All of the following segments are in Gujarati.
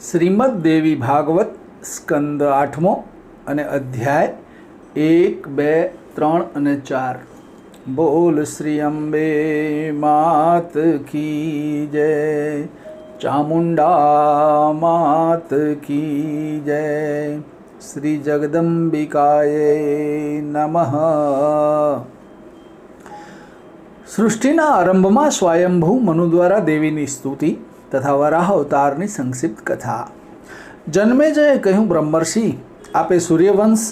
શ્રીમદ દેવી ભાગવત સ્કંદ 8મો અને અધ્યાય 1, 2, 3 અને 4। બોલ શ્રી અંબે માત કી જય, ચામુંડા માત કી જય, શ્રી જગદંબિકાય નમઃ। સૃષ્ટિના આરંભમાં સ્વયંભૂ મનુ દ્વારા દેવીની સ્તુતિ તથા વરાહ અવતારની સંક્ષિપ્ત કથા। જન્મેજયે કહ્યું, બ્રહ્મર્ષિ, આપે સૂર્યવંશ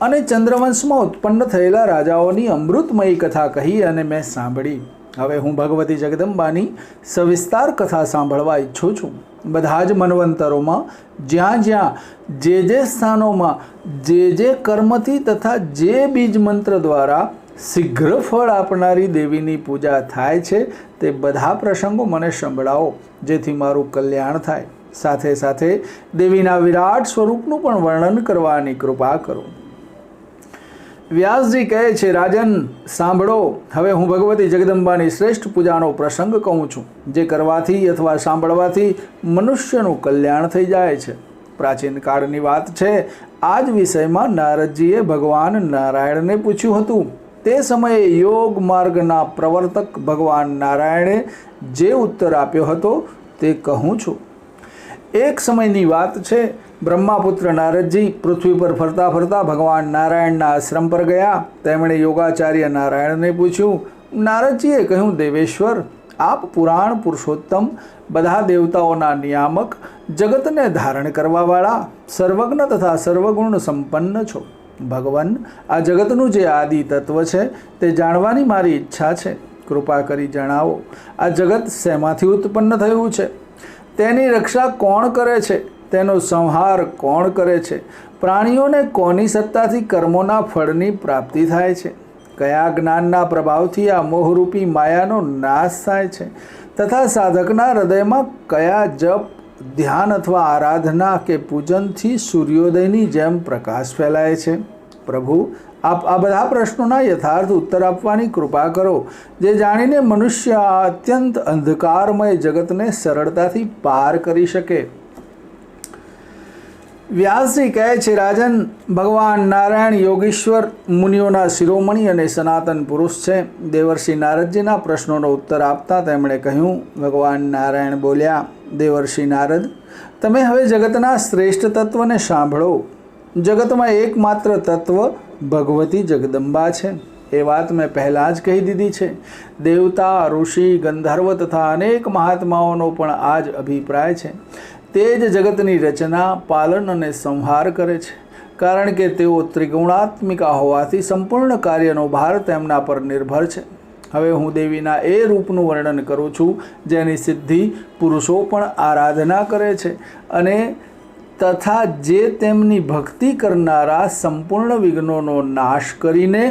અને ચંદ્રવંશમાં ઉત્પન્ન થયેલા રાજાઓની અમૃતમયી કથા કહી અને મેં સાંભળી। હવે હું ભગવતી જગદંબાની સવિસ્તાર કથા સાંભળવા ઈચ્છું છું। બધા જ મન્વંતરોમાં જ્યાં જ્યાં જે સ્થાનોમાં જે કર્મથી તથા જે બીજ મંત્ર દ્વારા શીઘ્ર ફળ આપનારી દેવીની પૂજા થાય છે તે બધા પ્રસંગો મને સંભળાવો, જેથી મારું કલ્યાણ થાય। સાથે સાથે દેવીના વિરાટ સ્વરૂપનું પણ વર્ણન કરવાની કૃપા કરો। વ્યાસજી કહે છે, રાજન સાંભળો, હવે હું ભગવતી જગદંબાની શ્રેષ્ઠ પૂજાનો પ્રસંગ કહું છું, જે કરવાથી અથવા સાંભળવાથી મનુષ્યનું કલ્યાણ થઈ જાય છે। પ્રાચીન કાળની વાત છે। આ જ વિષયમાં નારદજીએ ભગવાન નારાયણને પૂછ્યું હતું। તે સમયે યોગ માર્ગના પ્રવર્તક ભગવાન નારાયણે જે ઉત્તર આપ્યો હતો તે કહું છું। એક સમયની વાત છે। બ્રહ્માપુત્ર નારદજી પૃથ્વી પર ફરતા ફરતા ભગવાન નારાયણના આશ્રમ પર ગયા। તેમણે યોગાચાર્ય નારાયણને પૂછ્યું। નારદજીએ કહ્યું, દેવેશ્વર, આપ પુરાણ પુરુષોત્તમ, બધા દેવતાઓના નિયામક, જગતને ધારણ કરવાવાળા, સર્વજ્ઞ તથા સર્વગુણ સંપન્ન છો। ભગવાન, આ જગતનું જે આદિ તત્વ છે તે જાણવાની મારી ઈચ્છા છે। કૃપા કરી જણાવો, આ જગત શેમાંથી ઉત્પન્ન થયું છે? તેની રક્ષા કોણ કરે છે? તેનો સંહાર કોણ કરે છે? પ્રાણીઓને કોની સત્તાથી કર્મોના ફળની પ્રાપ્તિ થાય છે? કયા જ્ઞાનના પ્રભાવથી આ મોહરૂપી માયાનો નાશ થાય છે? તથા સાધકના હૃદયમાં કયા જપ, ધ્યાન અથવા આરાધના કે પૂજનથી સૂર્યોદયની જેમ પ્રકાશ ફેલાય છે? પ્રભુ, આપ આ બધા પ્રશ્નોના યથાર્થ ઉત્તર આપવાની કૃપા કરો, જે જાણીને મનુષ્ય આ અત્યંત અંધકારમય જગતને સરળતાથી પાર કરી શકે। વ્યાસજી કહે છે, રાજન, ભગવાન નારાયણ યોગીશ્વર, મુનિઓના શિરોમણી અને સનાતન પુરુષ છે। દેવર્ષિ નારદજીના પ્રશ્નોનો ઉત્તર આપતા તેમણે કહ્યું, ભગવાન નારાયણ બોલ્યા, દેવર્ષિ નારદ, તમે હવે જગતના શ્રેષ્ઠ તત્વને સાંભળો। જગતમાં એકમાત્ર તત્વ ભગવતી જગદંબા છે। એ વાત મેં પહેલાં જ કહી દીધી છે। દેવતા, ઋષિ, ગંધર્વ તથા અનેક મહાત્માઓનો પણ આ જ અભિપ્રાય છે। તે જ જગતની રચના, પાલન અને સંહાર કરે છે, કારણ કે તેઓ ત્રિગુણાત્મિકા હોવાથી સંપૂર્ણ કાર્યનો ભાર તેમના પર નિર્ભર છે। હવે હું દેવીના એ રૂપનું વર્ણન કરું છું જેની સિદ્ધિ પુરુષો પણ આરાધના કરે છે, અને તથા જે તેમની ભક્તિ કરનારા સંપૂર્ણ વિઘ્નોનો નાશ કરીને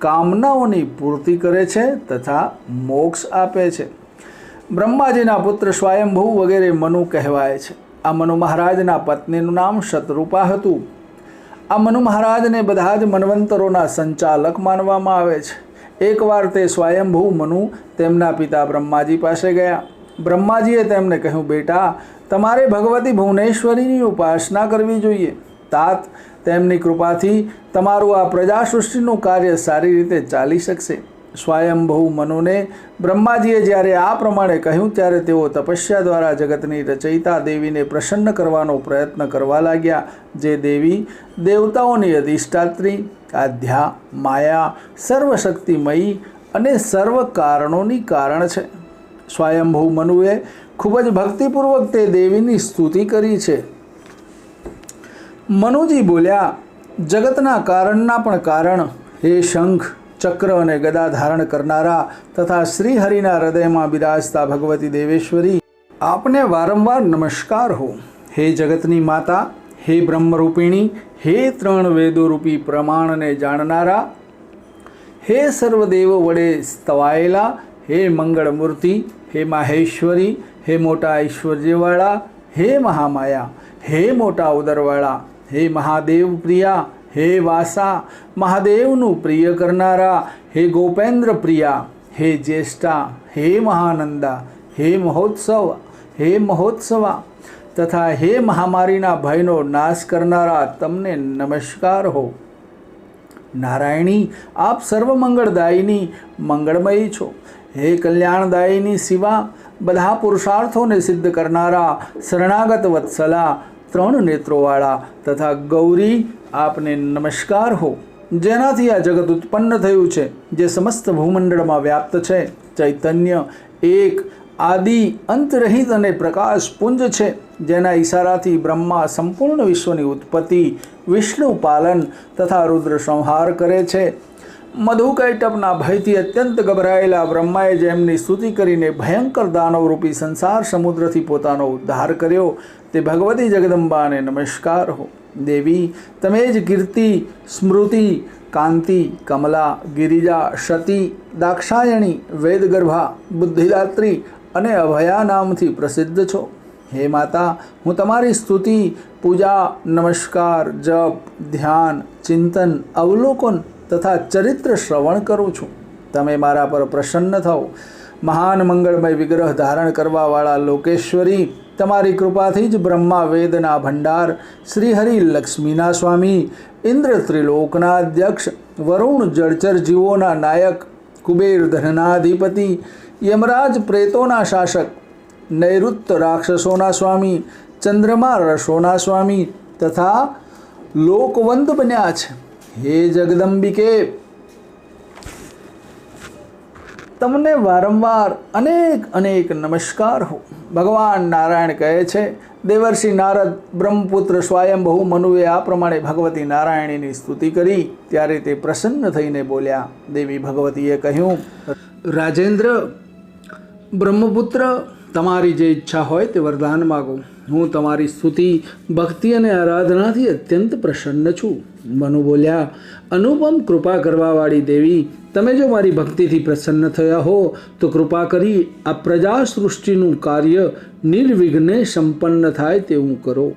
કામનાઓની પૂર્તિ કરે છે તથા મોક્ષ આપે છે। બ્રહ્માજીના પુત્ર સ્વયંભૂ વગેરે મનુ કહેવાય છે। આ મનુ મહારાજના પત્નીનું નામ શતરૂપા હતું। આ મનુ મહારાજને બધા જ મન્વંતરોના સંચાલક માનવામાં આવે છે। એકવાર તે સ્વયંભૂ મનુ તેમના પિતા બ્રહ્માજી પાસે ગયા। બ્રહ્માજીએ તેમને કહ્યું, બેટા, તમારે ભગવતી ભુવનેશ્વરીની ઉપાસના કરવી જોઈએ। તાત, તેમની કૃપાથી તમારું આ પ્રજા સૃષ્ટિનું કાર્ય સારી રીતે ચાલી શકશે। સ્વયંભૂ મનુને બ્રહ્માજીએ જ્યારે આ પ્રમાણે કહ્યું ત્યારે તેઓ તપસ્યા દ્વારા જગતની રચયિતા દેવીને પ્રસન્ન કરવાનો પ્રયત્ન કરવા લાગ્યા, જે દેવી દેવતાઓની અધિષ્ઠાત્રી, આધ્યા, માયા, સર્વશક્તિમયી અને સર્વ કારણોની કારણ છે। સ્વયંભૂ મનુએ ખૂબ જ ભક્તિપૂર્વક તે દેવીની સ્તુતિ કરી છે। મનુજી બોલ્યા, જગતના કારણના પણ કારણ, હે શંખ, ચક્ર અને ગદા ધારણ કરનારા તથા શ્રીહરિના હૃદયમાં બિરાજતા ભગવતી દેવેશ્વરી, આપને વારંવાર નમસ્કાર હો। હે જગતની માતા, હે બ્રહ્મરૂપિણી, હે ત્રણ વેદોરૂપી પ્રમાણને જાણનારા, હે સર્વદેવો વડે સ્તવાયેલા, હે મંગળમૂર્તિ, હે માહેશ્વરી, હે મોટા ઐશ્વર્યવાળા, હે મહામાયા, હે મોટા ઉદરવાળા, હે મહાદેવ પ્રિયા, હે વાસા, મહાદેવનું પ્રિય કરનારા, હે ગોપેન્દ્ર પ્રિયા, હે જ્યેષ્ઠા, હે મહાનંદા, હે મહોત્સવ, હે મહોત્સવા, તથા હે મહામારીના ભયનો નાશ કરનારા તમને નમસ્કાર હો. નારાયણી, આપ સર્વમંગળદાયીની મંગળમયી છો. હે કલ્યાણદાયીની શિવા, બધા પુરુષાર્થોને સિદ્ધ કરનારા શરણાગત વત્સલા, ત્રણ નેત્રોવાળા તથા ગૌરી, આપને નમસ્કાર હો. જેનાથી આ જગત ઉત્પન્ન થયું છે, જે સમસ્ત ભૂમંડળમાં વ્યાપ્ત છે, ચૈતન્ય એક આદિ અંતરહિત અને પ્રકાશ પુંજ છે, જેના ઈશારાથી બ્રહ્મા સંપૂર્ણ વિશ્વની ઉત્પત્તિ, વિષ્ણુ પાલન તથા રુદ્ર સંહાર કરે છે. મધુકૈટપના ભયથી અત્યંત ગભરાયેલા બ્રહ્માએ જેમની સ્તુતિ કરીને ભયંકર દાનવરૂપી સંસાર સમુદ્રથી પોતાનો ઉદ્ધાર કર્યો, તે ભગવતી જગદંબાને નમસ્કાર હો. દેવી, તમે જ કીર્તિ, સ્મૃતિ, કાંતિ, કમલા, ગિરિજા, સતી, દાક્ષાયણી, વેદગર્ભા, બુદ્ધિદાત્રી અને અભયા નામથી પ્રસિદ્ધ છો. હે માતા, હું તમારી સ્તુતિ, પૂજા, નમસ્કાર, જપ, ધ્યાન, ચિંતન, અવલોકન તથા ચરિત્ર શ્રવણ કરું છું. તમે મારા પર પ્રસન્ન થાઓ. મહાન મંગળમય વિગ્રહ ધારણ કરવાવાળા લોકેશ્વરી, તમારી કૃપાથી જ બ્રહ્મા વેદના ભંડાર, શ્રીહરિ લક્ષ્મીના સ્વામી, ઇન્દ્ર ત્રિલોકના અધ્યક્ષ, વરુણ જળચર જીવોના નાયક, કુબેર ધનનાધિપતિ, યમરાજ પ્રેતોના શાસક, નૈઋત્ય રાક્ષસોના સ્વામી, ચંદ્રમા રસોના સ્વામી તથા લોકવંદ બન્યા છે. હે જગદંબિકે, તમને વારંવાર અનેક અનેક નમસ્કાર હો. ભગવાન નારાયણ કહે છે, દેવર્ષિ નારદ બ્રહ્મપુત્ર સ્વયંભૂ મનુએ આ પ્રમાણે ભગવતી નારાયણીની સ્તુતિ કરી, ત્યારે તે પ્રસન્ન થઈને બોલ્યા. દેવી ભગવતીએ કહ્યું, રાજેન્દ્ર, બ્રહ્મપુત્ર, તમારી જે ઈચ્છા હોય તે વરદાન માગો. હું તમારી સ્તુતિ, ભક્તિ અને આરાધનાથી અત્યંત પ્રસન્ન છું. મનુ બોલ્યા, અનુપમ કૃપા કરવાવાળી દેવી, તમે જો મારી ભક્તિથી પ્રસન્ન થયા હો તો કૃપા કરી આ પ્રજા સૃષ્ટિનું કાર્ય નિર્વિઘ્ને સંપન્ન થાય તેવું કરો.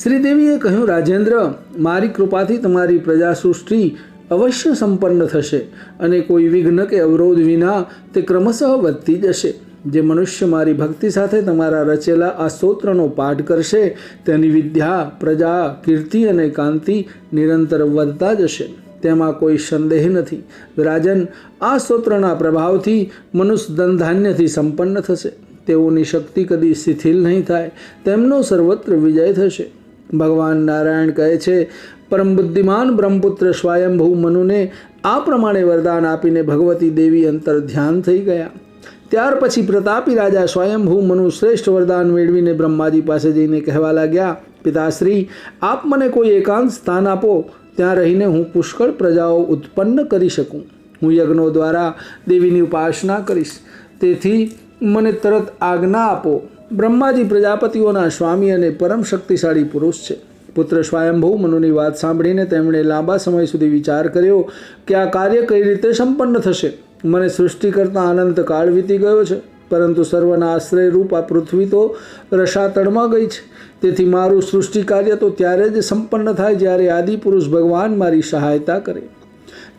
શ્રીદેવીએ કહ્યું, રાજેન્દ્ર, મારી કૃપાથી તમારી પ્રજા સૃષ્ટિ અવશ્ય સંપન્ન થશે અને કોઈ વિઘ્ન કે અવરોધ વિના તે ક્રમશઃ વધતી જશે. જે મનુષ્ય મારી ભક્તિ સાથે તમારા રચેલા આ સ્તોત્રનો પાઠ કરશે, તેની વિદ્યા, પ્રજા, કીર્તિ અને કાંતિ નિરંતર વધતા જશે, તેમાં કોઈ સંદેહ નથી. રાજન, આ સ્તોત્રના પ્રભાવથી મનુષ્ય ધનધાન્યથી સંપન્ન થશે. તેઓની શક્તિ કદી શિથિલ નહીં થાય, તેમનો સર્વત્ર વિજય થશે. ભગવાન નારાયણ કહે છે, પરમ બુદ્ધિમાન બ્રહ્મપુત્ર સ્વયંભૂ મનુને આ પ્રમાણે વરદાન આપીને ભગવતી દેવી અંતર ધ્યાન થઈ ગયા. ત્યાર પછી પ્રતાપી રાજા સ્વયંભૂ મનુ શ્રેષ્ઠ વરદાન મેળવીને બ્રહ્માજી પાસે જઈને કહેવા લાગ્યા, પિતાશ્રી, આપ મને કોઈ એકાંત સ્થાન આપો, ત્યાં રહીને હું પુષ્કળ પ્રજાઓ ઉત્પન્ન કરી શકું. હું યજ્ઞો દ્વારા દેવીની ઉપાસના કરીશ, તેથી મને તરત આજ્ઞા આપો. બ્રહ્માજી પ્રજાપતિઓના સ્વામી અને પરમ શક્તિશાળી પુરુષ છે. પુત્ર સ્વયંભૂ મનુની વાત સાંભળીને તેમણે લાંબા સમય સુધી વિચાર કર્યો કે આ કાર્ય કઈ રીતે સંપન્ન થશે. મને સૃષ્ટિ કરતાં અનંત કાળ વીતી ગયો છે, પરંતુ સર્વના આશ્રય રૂપ આ પૃથ્વી તો રસાતળમાં ગઈ છે. તેથી મારું સૃષ્ટિ કાર્ય તો ત્યારે જ સંપન્ન થાય જ્યારે આદિપુરુષ ભગવાન મારી સહાયતા કરે.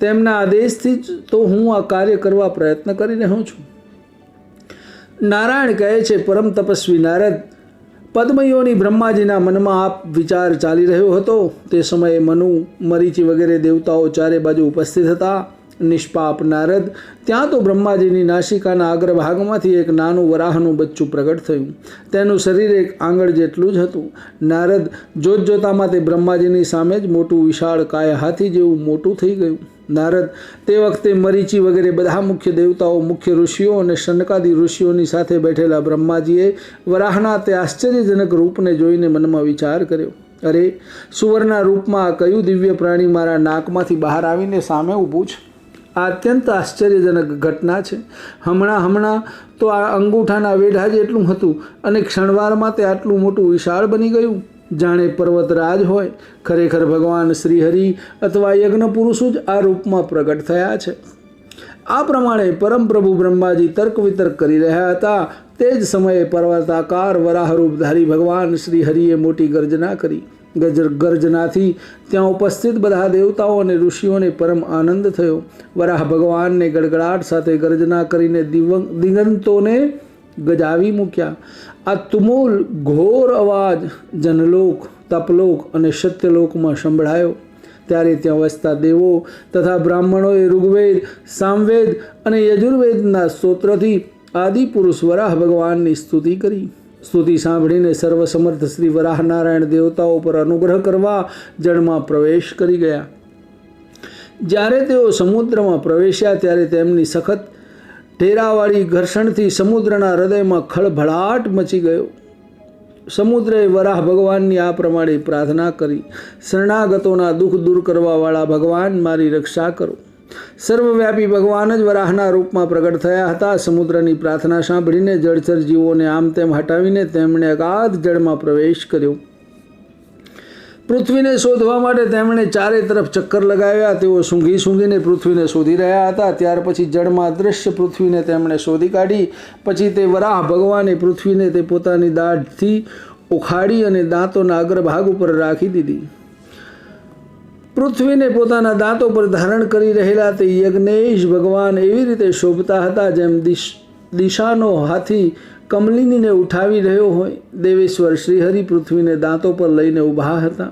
તેમના આદેશથી જ તો હું આ કાર્ય કરવા પ્રયત્ન કરી રહ્યો છું. નારાયણ કહે છે, પરમ તપસ્વી નારદ, પદ્મયોની બ્રહ્માજીના મનમાં આપ વિચાર ચાલી રહ્યો હતો. તે સમયે મનુ, મરીચી વગેરે દેવતાઓ ચારે બાજુ ઉપસ્થિત હતા. નિષ્પાપ નારદ, ત્યાં તો બ્રહ્માજીની નાસિકાના અગ્રભાગમાંથી એક નાનું વરાહનું બચ્ચું પ્રગટ થયું. તેનું શરીર એક આંગળ જેટલું જ હતું. નારદ, જોતજોતામાં તે બ્રહ્માજીની સામે જ મોટું વિશાળ કાય હાથી જેવું મોટું થઈ ગયું. નારદ, તે વખતે મરીચી વગેરે બધા મુખ્ય દેવતાઓ, મુખ્ય ઋષિઓ અને શનકાદી ઋષિઓની સાથે બેઠેલા બ્રહ્માજીએ વરાહના તે આશ્ચર્યજનક રૂપને જોઈને મનમાં વિચાર કર્યો, અરે, સુવર્ણના રૂપમાં આ કયું દિવ્ય પ્રાણી મારા નાકમાંથી બહાર આવીને સામે ઊભું છે? આ અત્યંત આશ્ચર્યજનક ઘટના છે. હમણાં તો આ અંગૂઠાના વેઢા જેટલું હતું અને ક્ષણવારમાં તે આટલું મોટું વિશાળ બની ગયું, જાણે પર્વતરાજ હોય. ખરેખર ભગવાન શ્રીહરિ અથવા યજ્ઞ પુરુષો જ આ રૂપમાં પ્રગટ થયા છે. આ પ્રમાણે પરમ પ્રભુ બ્રહ્માજી તર્ક વિતર્ક કરી રહ્યા હતા. તે જ સમયે પર્વતાકાર વરાહરૂપધારી ભગવાન શ્રીહરિએ મોટી ગર્જના કરી. ગર્જનાથી ત્યાં ઉપસ્થિત બધા દેવતાઓ અને ઋષિઓને પરમ આનંદ થયો. વરાહ ભગવાનને ગડગડાટ સાથે ગર્જના કરીને દિગંતોને ગજાવી મૂક્યા. આ તુમુલ ઘોર અવાજ જનલોક, તપલોક અને સત્યલોકમાં સંભળાયો. ત્યારે ત્યાં વસતા દેવો તથા બ્રાહ્મણોએ ઋગ્વેદ, સામવેદ અને યજુર્વેદના સ્તોત્રથી આદિપુરુષ વરાહ ભગવાનની સ્તુતિ કરી. સ્તુતિ સાંભળીને સર્વસમર્થ શ્રી વરાહ નારાયણ દેવતાઓ પર અનુગ્રહ કરવા જળમાં પ્રવેશ કરી ગયા. જ્યારે તેઓ સમુદ્રમાં પ્રવેશ્યા ત્યારે તેમની સખત ટેરાવાળી ઘર્ષણથી સમુદ્રના હૃદયમાં ખળભળાટ મચી ગયો. સમુદ્રએ વરાહ ભગવાનની આ પ્રમાણે પ્રાર્થના કરી, શરણાગતોના દુઃખ દૂર કરવાવાળા ભગવાન, મારી રક્ષા કરો. સર્વવ્યાપી ભગવાન જ વરાહના રૂપમાં પ્રગટ થયા હતા. સમુદ્રની પ્રાર્થના સાંભળીને જળચર જીવોને આમ તેમ હટાવીને તેમણે અગાધ જળમાં પ્રવેશ કર્યો. પૃથ્વીને શોધવા માટે તેમણે ચારે તરફ ચક્કર લગાવ્યા. તેઓ સૂંઘી સૂંઘીને પૃથ્વીને શોધી રહ્યા હતા. ત્યાર પછી જળમાં અદૃશ્ય પૃથ્વીને તેમણે શોધી કાઢી. પછી તે વરાહ ભગવાને પૃથ્વીને તે પોતાની દાઢથી ઉખાડી અને દાંતોના અગ્રભાગ ઉપર રાખી દીધી. પૃથ્વીને પોતાના દાંતો પર ધારણ કરી રહેલા તે યજ્ઞેશ ભગવાન એવી રીતે શોભતા હતા જેમ દિશાનો હાથી કમલિનીને ઉઠાવી રહ્યો હોય. દેવેશ્વર શ્રીહરિ પૃથ્વીને દાંતો પર લઈને ઊભા હતા.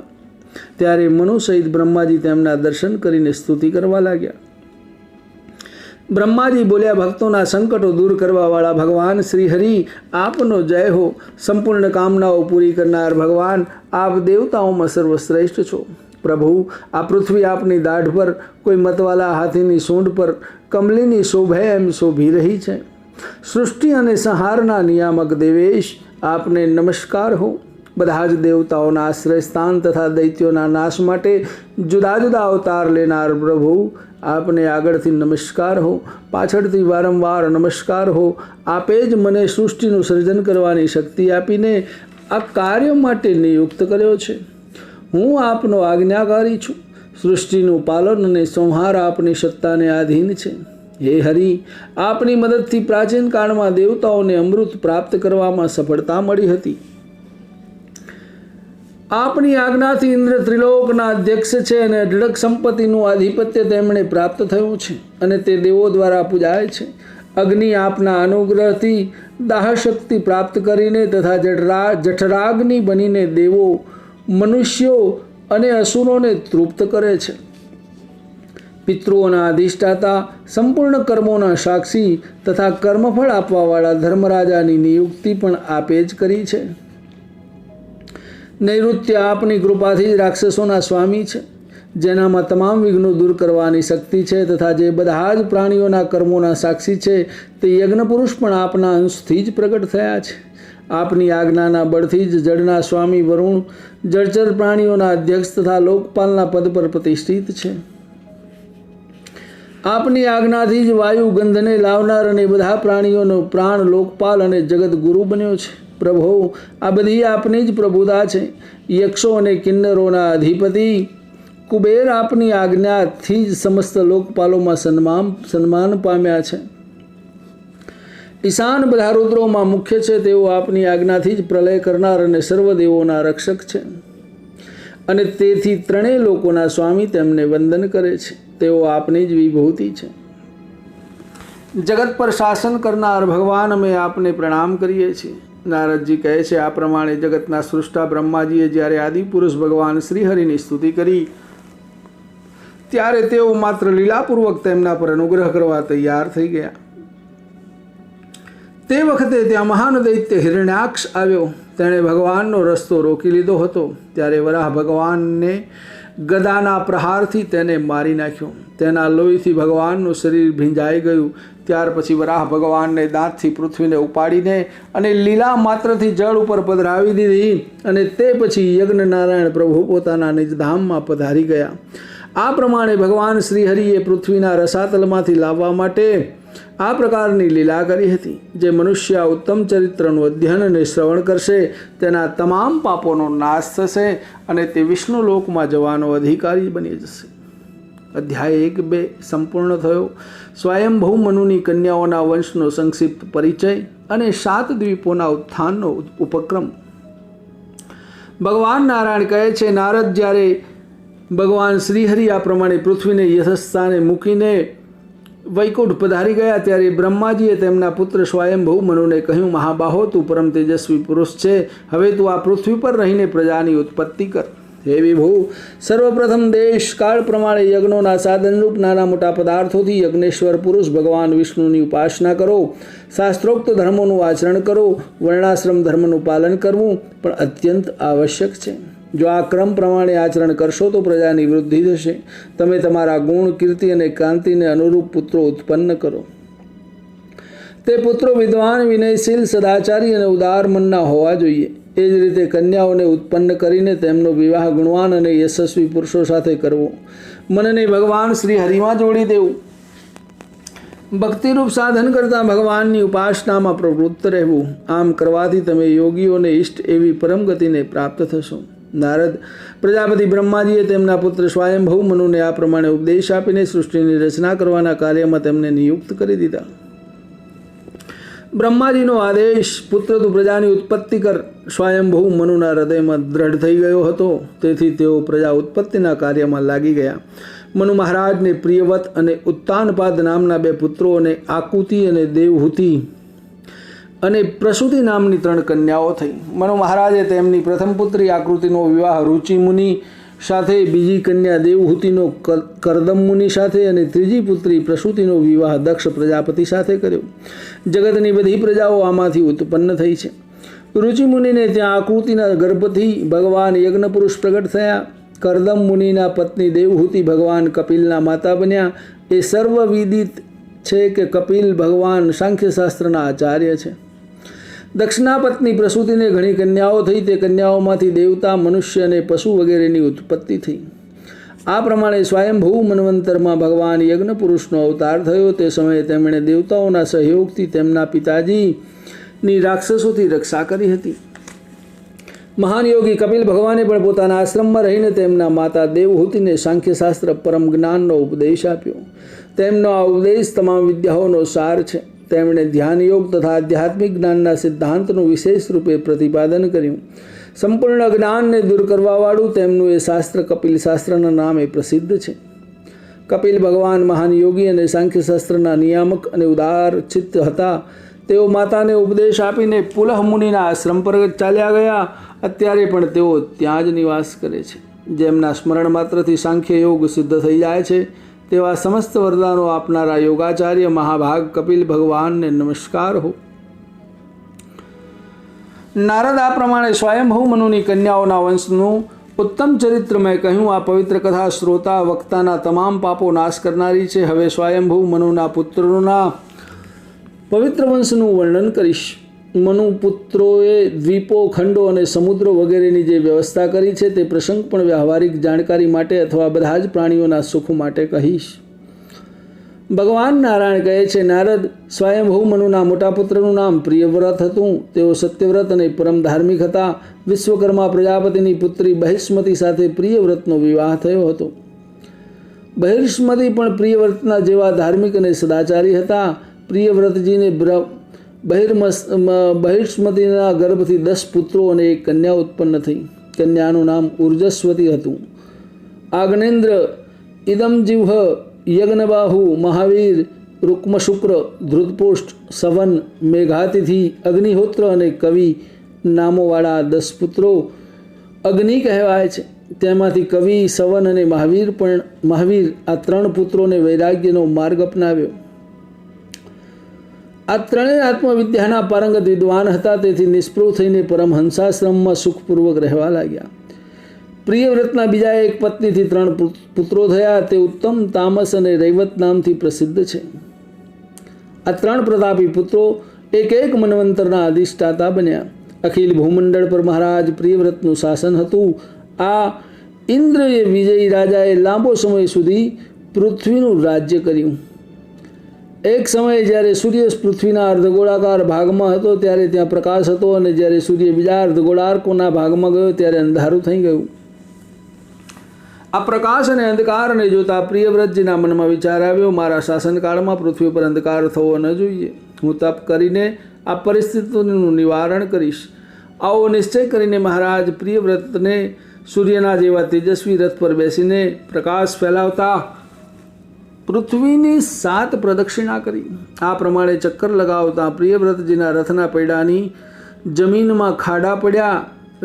ત્યારે મનુ સહિત બ્રહ્માજી તેમના દર્શન કરીને સ્તુતિ કરવા લાગ્યા. બ્રહ્માજી બોલ્યા, ભક્તોના સંકટો દૂર કરવાવાળા ભગવાન શ્રીહરિ, આપનો જય હો. સંપૂર્ણ કામનાઓ પૂરી કરનાર ભગવાન, આપ દેવતાઓમાં સર્વશ્રેષ્ઠ છો. પ્રભુ, આ પૃથ્વી આપની દાઢ પર, કોઈ મતવાલા હાથીની સૂંઢ પર કમલિની શોભે એમ શોભી રહી છે. સૃષ્ટિ અને સંહારના નિયામક દેવેશ, આપને નમસ્કાર હો. બધા જ દેવતાઓના આશ્રય સ્થાન તથા દૈત્યોના નાશ માટે જુદા જુદા અવતાર લેનાર પ્રભુ, આપને આગળથી નમસ્કાર હો, પાછળથી વારંવાર નમસ્કાર હો. આપે જ મને સૃષ્ટિનું સર્જન કરવાની શક્તિ આપીને આ કાર્ય માટે નિયુક્ત કર્યો છે. હું આપનો આજ્ઞાકારી છું. સૃષ્ટિનું પાલન અને સંહાર આપની સત્તાને આધીન છે. હે હરિ, આપની મદદથી પ્રાચીન કાળમાં દેવતાઓને અમૃત પ્રાપ્ત કરવામાં સફળતા મળી હતી. આપની આજ્ઞાથી ઇન્દ્ર ત્રિલોકના અધ્યક્ષ છે અને અઢળક સંપત્તિનું આધિપત્ય તેમણે પ્રાપ્ત થયું છે અને તે દેવો દ્વારા પૂજાય છે. અગ્નિ આપના અનુગ્રહથી દાહશક્તિ પ્રાપ્ત કરીને તથા જઠરાગ્નિ બનીને દેવો, મનુષ્યો અને અસુરોને તૃપ્ત કરે છે. પિતૃઓના અધિષ્ઠાતા, સંપૂર્ણ કર્મોના સાક્ષી તથા કર્મફળ આપવાવાળા ધર્મરાજાની નિયુક્તિ પણ આપે જ કરી છે. નૈઋત્ય આપની કૃપાથી જ રાક્ષસોના સ્વામી છે, જેનામાં તમામ વિઘ્નો દૂર કરવાની શક્તિ છે તથા જે બધા જ પ્રાણીઓના કર્મોના સાક્ષી છે. તે યજ્ઞ પુરુષ પણ આપના અંશથી જ પ્રગટ થયા છે. આપની આજ્ઞાના બળથી જ જળના સ્વામી વરુણ જળચર પ્રાણીઓના અધ્યક્ષ તથા લોકપાલના પદ પર પ્રતિષ્ઠિત છે. આપની આજ્ઞાથી જ વાયુ ગંધને લાવનાર અને બધા પ્રાણીઓનો પ્રાણ લોકપાલ અને જગત ગુરુ બન્યો છે. પ્રભુ, આ બધી આપની જ પ્રભુતા છે. યક્ષો અને કિન્નરોના અધિપતિ કુબેર આપની આજ્ઞાથી જ સમસ્ત લોકપાલોમાં સન્માન પામ્યા છે. ઈશાન બધા રુદ્રોમાં મુખ્ય છે. તેઓ આપની આજ્ઞાથી જ પ્રલય કરનાર અને સર્વદેવોના રક્ષક છે અને તેથી ત્રણેય લોકોના સ્વામી તેમને વંદન કરે છે. તેઓ આપની જ વિભૂતિ છે. જગત પર શાસન કરનાર ભગવાન, અમે આપને પ્રણામ કરીએ છીએ. નારદજી કહે છે, આ પ્રમાણે જગતના સૃષ્ટા બ્રહ્માજીએ જ્યારે આદિપુરુષ ભગવાન શ્રીહરિની સ્તુતિ કરી ત્યારે તેઓ માત્ર લીલાપૂર્વક તેમના પર અનુગ્રહ કરવા તૈયાર થઈ ગયા. તે વખતે ત્યાં મહાન દૈત્ય હિરણ્યાક્ષ આવ્યો. તેણે ભગવાનનો રસ્તો રોકી લીધો હતો. ત્યારે વરાહ ભગવાનને ગદાના પ્રહારથી તેને મારી નાખ્યો. તેના લોહીથી ભગવાનનું શરીર ભીંજાઈ ગયું. ત્યાર પછી વરાહ ભગવાનને દાંતથી પૃથ્વીને ઉપાડીને અને લીલા માત્રથી જળ ઉપર પધરાવી દીધી અને તે પછી યજ્ઞ નારાયણ પ્રભુ પોતાના નિજધામમાં પધારી ગયા. આ પ્રમાણે ભગવાન શ્રીહરિએ પૃથ્વીના રસાતલમાંથી લાવવા માટે આ પ્રકારની લીલા કરી હતી. જે મનુષ્ય ઉત્તમ ચરિત્રનું અધ્યયન અને શ્રવણ કરશે તેના તમામ પાપોનો નાશ થશે અને તે વિષ્ણુ લોકમાં જવાનો અધિકારી બની જશે. અધ્યાય 1-2 સંપૂર્ણ થયો. સ્વયંભૂ મનુની કન્યાઓના વંશનો સંક્ષિપ્ત પરિચય અને 7 દ્વીપોના ઉત્થાનનો ઉપક્રમ. ભગવાન નારાયણ કહે છે, નારદ, જ્યારે ભગવાન શ્રીહરિ આ પ્રમાણે પૃથ્વીને યથસ્થાને મૂકીને વૈકુંઠ પધારી ગયા ત્યારે બ્રહ્માજીએ તેમના પુત્ર સ્વયંભૂ મનુને કહ્યું, મહાબાહો, તું પરમ તેજસ્વી પુરુષ છે, હવે તું આ પૃથ્વી પર રહીને પ્રજાની ઉત્પત્તિ કર. હે વિભુ, સર્વપ્રથમ દેશ કાળ પ્રમાણે યજ્ઞોના સાધનરૂપ નાના મોટા પદાર્થોથી યજ્ઞેશ્વર પુરુષ ભગવાન વિષ્ણુની ઉપાસના કરો. શાસ્ત્રોક્ત ધર્મોનું આચરણ કરો. વર્ણાશ્રમ ધર્મનું પાલન કરવું પણ અત્યંત આવશ્યક છે. જો આ ક્રમ પ્રમાણે આચરણ કરશો તો પ્રજાની વૃદ્ધિ થશે. તમે તમારા ગુણ, કીર્તિ અને કાંતિને અનુરૂપ પુત્રો ઉત્પન્ન કરો. તે પુત્રો વિદ્વાન, વિનયશીલ, સદાચારી અને ઉદાર મનના હોવા જોઈએ. એ જ રીતે કન્યાઓને ઉત્પન્ન કરીને તેમનો વિવાહ ગુણવાન અને યશસ્વી પુરુષો સાથે કરવો. મનને ભગવાન શ્રી હરિમાં જોડી દેવું. ભક્તિરૂપ સાધન કરતાં ભગવાનની ઉપાસનામાં પ્રવૃત્ત રહેવું. આમ કરવાથી તમે યોગીઓને ઇષ્ટ એવી પરમ ગતિને પ્રાપ્ત થશો. નારદ, પ્રજાપતિ બ્રહ્માજીએ તેમના પુત્ર સ્વયંભૂ મનુને આ પ્રમાણે ઉપદેશ આપીને સૃષ્ટિની રચના કરવાના કાર્યમાં તેમને નિયુક્ત કરી દીધા. બ્રહ્માજીનો આદેશ, પુત્ર તું પ્રજાની ઉત્પત્તિ કર, સ્વયંભૂ મનુના હૃદયમાં દ્રઢ થઈ ગયો હતો. તેથી તેઓ પ્રજા ઉત્પત્તિના કાર્યમાં લાગી ગયા. મનુ મહારાજને પ્રિયવત અને ઉત્તાનપાદ નામના 2 પુત્રો અને આકુતિ અને દેવહૂતિ અને પ્રસૂતિ નામની 3 કન્યાઓ થઈ. મનુ મહારાજે તેમની પ્રથમ પુત્રી આકૃતિનો વિવાહ રુચિ મુનિ સાથે, બીજી કન્યા દેવહૂતિનો કરદમ મુનિ સાથે અને ત્રીજી પુત્રી પ્રસૂતિનો વિવાહ દક્ષ પ્રજાપતિ સાથે કર્યો. જગતની બધી પ્રજાઓ આમાંથી ઉત્પન્ન થઈ છે. રુચિ મુનિને ત્યાં આકૃતિના ગર્ભથી ભગવાન યજ્ઞપુરુષ પ્રગટ થયા. કરદમ મુનિના પત્ની દેવહૂતિ ભગવાન કપિલના માતા બન્યા. એ સર્વવિદિત છે કે કપિલ ભગવાન સાંખ્યશાસ્ત્રના આચાર્ય છે. દક્ષના પત્ની પ્રસૂતિને ઘણી કન્યાઓ થઈ. તે કન્યાઓમાંથી દેવતા, મનુષ્ય અને પશુ વગેરેની ઉત્પત્તિ થઈ. આ પ્રમાણે સ્વયંભૂ મન્વંતરમાં ભગવાન યજ્ઞપુરુષનો અવતાર થયો. તે સમયે તેમણે દેવતાઓના સહયોગથી તેમના પિતાજીની રાક્ષસોથી રક્ષા કરી હતી. મહાન યોગી કપિલ ભગવાને પણ પોતાના આશ્રમમાં રહીને તેમના માતા દેવહૂતિને સાંખ્યશાસ્ત્ર પરમ જ્ઞાનનો ઉપદેશ આપ્યો. તેમનો આ ઉપદેશ તમામ વિદ્યાઓનો સાર છે. તેમણે ધ્યાન યોગ તથા આધ્યાત્મિક જ્ઞાનના સિદ્ધાંતનું વિશેષ રૂપે પ્રતિપાદન કર્યું. સંપૂર્ણ જ્ઞાનને દૂર કરવાવાળું તેમનું એ શાસ્ત્ર કપિલ શાસ્ત્રના નામે પ્રસિદ્ધ છે. કપિલ ભગવાન મહાન યોગી અને સાંખ્યશાસ્ત્રના નિયામક અને ઉદાર ચિત્ત હતા. તેઓ માતાને ઉપદેશ આપીને પુલહ મુનિના આશ્રમ પર ચાલ્યા ગયા. અત્યારે પણ તેઓ ત્યાં જ નિવાસ કરે છે. જેમના સ્મરણ માત્રથી સાંખ્ય યોગ સિદ્ધ થઈ જાય છે તેવા સમસ્ત વરદાનો આપનારા યોગાચાર્ય મહાભાગ કપિલ ભગવાનને નમસ્કાર હો. નારદ આ પ્રમાણે સ્વયંભૂ મનુની કન્યાઓના વંશનું ઉત્તમ ચરિત્ર મેં કહ્યું. આ પવિત્ર કથા શ્રોતા વક્તાના તમામ પાપો નાશ કરનારી છે. હવે સ્વયંભૂ મનુના પુત્રોના પવિત્ર વંશનું વર્ણન કરીશ. મનુ પુત્રોએ દ્વીપો, ખંડો અને સમુદ્રો વગેરેની જે વ્યવસ્થા કરી છે તે પ્રસંગ પણ વ્યવહારિક જાણકારી માટે અથવા બધા જ પ્રાણીઓના સુખ માટે કહીશ. ભગવાન નારાયણ કહે છે, નારદ, સ્વયંભૂ મનુના મોટા પુત્રનું નામ પ્રિયવ્રત હતું. તેઓ સત્યવ્રત અને પરમ ધાર્મિક હતા. વિશ્વકર્મા પ્રજાપતિની પુત્રી બહિષ્મતી સાથે પ્રિયવ્રતનો વિવાહ થયો હતો. બહિષ્મતી પણ પ્રિયવ્રતના જેવા ધાર્મિક અને સદાચારી હતા. પ્રિયવ્રતજીને બહિષ્મતીના ગર્ભથી 10 પુત્રો અને 1 કન્યા ઉત્પન્ન થઈ. કન્યાનું નામ ઉર્જસ્વતી હતું. આગ્નેન્દ્ર, ઇદમજીવ્હ, યજ્ઞબાહુ, મહાવીર, રૂક્મશુક્ર, ધૃતપુષ્ટ, સવન, મેઘાતિથિ, અગ્નિહોત્ર અને કવિ નામોવાળા 10 પુત્રો અગ્નિ કહેવાય છે. તેમાંથી કવિ, સવન અને મહાવીર આ 3 પુત્રોને વૈરાગ્યનો માર્ગ અપનાવ્યો. આ ત્રણેય આત્મવિદ્યાના પારંગત વિદ્વાન હતા. તેથી નિષ્પૃહ થઈને પરમહંસાશ્રમમાં સુખપૂર્વક રહેવા લાગ્યા. પ્રિયવ્રતના બીજા એક પત્નીથી 3 પુત્રો થયા. તે ઉત્તમ, તામસ અને રૈવત નામથી પ્રસિદ્ધ છે. આ 3 પ્રતાપી પુત્રો એક મન્વંતરના અધિષ્ઠાતા બન્યા. અખિલ ભૂમંડળ પર મહારાજ પ્રિયવ્રતનું શાસન હતું. આ ઇન્દ્રએ વિજયી રાજાએ લાંબો સમય સુધી પૃથ્વીનું રાજ્ય કર્યું. એક સમયે જ્યારે સૂર્ય પૃથ્વીના અર્ધગોળાકાર ભાગમાં હતો ત્યારે ત્યાં પ્રકાશ હતો, અને જ્યારે સૂર્ય બીજા અર્ધગોળાર્કોના ભાગમાં ગયો ત્યારે અંધારું થઈ ગયું. આ પ્રકાશ અને અંધકારને જોતા પ્રિયવ્રતજીના મનમાં વિચાર આવ્યો, મારા શાસનકાળમાં પૃથ્વી પર અંધકાર થવો ન જોઈએ. હું તપ કરીને આ પરિસ્થિતિનું નિવારણ કરીશ. આવો નિશ્ચય કરીને મહારાજ પ્રિયવ્રતને સૂર્યના જેવા તેજસ્વી રથ પર બેસીને પ્રકાશ ફેલાવતા પૃથ્વીની 7 પ્રદક્ષિણા કરી. આ પ્રમાણે ચક્કર લગાવતા પ્રિયવ્રતજીના રથના પૈડાની જમીનમાં ખાડા પડ્યા.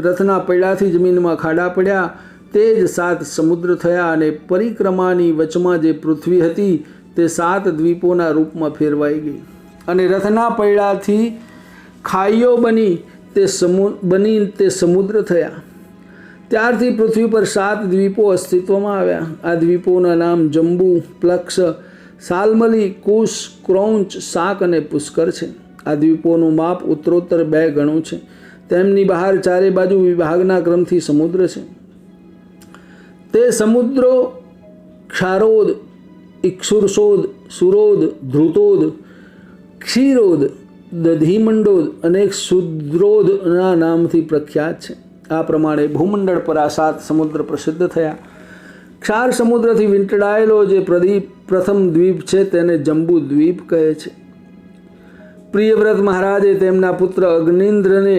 રથના પૈડાથી જમીનમાં ખાડા પડ્યા. તે જ 7 સમુદ્ર થયા અને પરિક્રમાની વચમાં જે પૃથ્વી હતી તે 7 દ્વીપોના રૂપમાં ફેરવાઈ ગઈ અને રથના પૈડાથી ખાઈઓ બની તે સમુદ્ર થયા. ત્યારથી પૃથ્વી પર 7 દ્વીપો અસ્તિત્વમાં આવ્યા. આ દ્વીપોના નામ જંબુ, પ્લક્ષ, સાલમલી, કુશ, ક્રૌંચ, શાક અને પુષ્કર છે. આ દ્વીપોનું માપ ઉત્તરોત્તર 2 ગણું છે. તેમની બહાર ચારે બાજુ વિભાગના ક્રમથી સમુદ્ર છે. તે સમુદ્રો ક્ષારોદ, ઇક્ષુરસોદ, સુરોદ, ધ્રુતોદ, ક્ષીરોદ, દધીમંડોદ અને શુદ્રોદના નામથી પ્રખ્યાત છે. આ પ્રમાણે ભૂમંડળ પર આ 7 સમુદ્ર પ્રસિદ્ધ થયા. ક્ષાર સમુદ્રથી વીંટળાયેલો જે પ્રથમ દ્વીપ છે તેને જંબુ દ્વીપ કહે છે. પ્રિયવ્રત મહારાજે તેમના પુત્ર અગ્નિન્દ્રને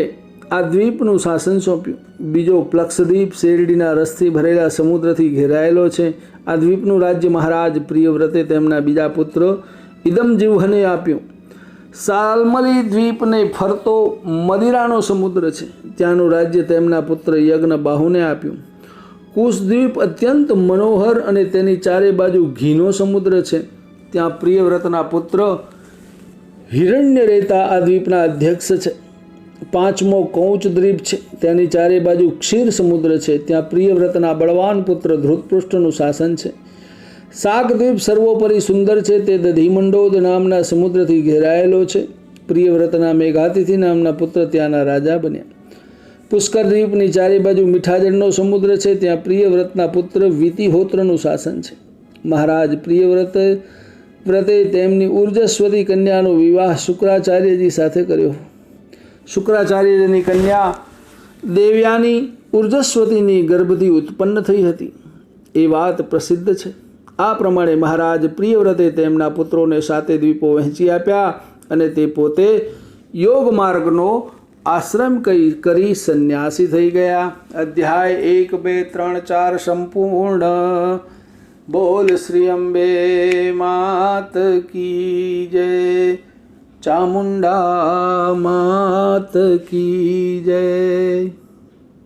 આ દ્વીપનું શાસન સોંપ્યું. બીજો પ્લક્ષદ્વીપ શેરડીના રસથી ભરેલા સમુદ્રથી ઘેરાયેલો છે. આ દ્વીપનું રાજ્ય મહારાજ પ્રિયવ્રતે તેમના બીજા પુત્ર ઇદમજીવહને આપ્યું. સાલમલી દ્વીપને ફરતો મદિરાનો સમુદ્ર છે. ત્યાંનું રાજ્ય તેમના પુત્ર યજ્ઞ બાહુને આપ્યું. કુશદ્વીપ અત્યંત મનોહર અને તેની ચારે બાજુ ઘીનો સમુદ્ર છે. ત્યાં પ્રિયવ્રતના પુત્ર હિરણ્ય રહેતા આ દ્વીપના અધ્યક્ષ છે. 5મો કૌચ દ્વીપ છે. તેની ચારે બાજુ ક્ષીર સમુદ્ર છે. ત્યાં પ્રિયવ્રતના બળવાન પુત્ર ધૃતપૃષ્ઠનું શાસન છે. શાકદ્વીપ સર્વોપરી સુંદર છે. તે દધીમંડોદ નામના સમુદ્રથી ઘેરાયેલો છે. પ્રિયવ્રતના મેઘાતિથિ નામના પુત્ર ત્યાંના રાજા બન્યા. પુષ્કર દ્વીપની ચારે બાજુ મીઠા જળનો સમુદ્ર છે. ત્યાં પ્રિયવ્રતના પુત્ર વિતિહોત્રનું શાસન છે. મહારાજ પ્રિયવ્રતે તેમની ઉર્જસ્વતી કન્યાનો વિવાહ શુક્રાચાર્યજી સાથે કર્યો. શુક્રાચાર્યજીની કન્યા દેવયાની ઉર્જસ્વતીની ગર્ભથી ઉત્પન્ન થઈ હતી એ વાત પ્રસિદ્ધ છે. આ પ્રમાણે મહારાજ પ્રિયવ્રતે તેમના પુત્રોને 7 દ્વીપો વહેંચી આપ્યા અને તે પોતે યોગ માર્ગનો આશ્રમ કરી સંન્યાસી થઈ ગયા. અધ્યાય 1, 2, 3, 4 સંપૂર્ણ. બોલ શ્રી અંબે માત કી જય. ચામુંડા માત કી જય.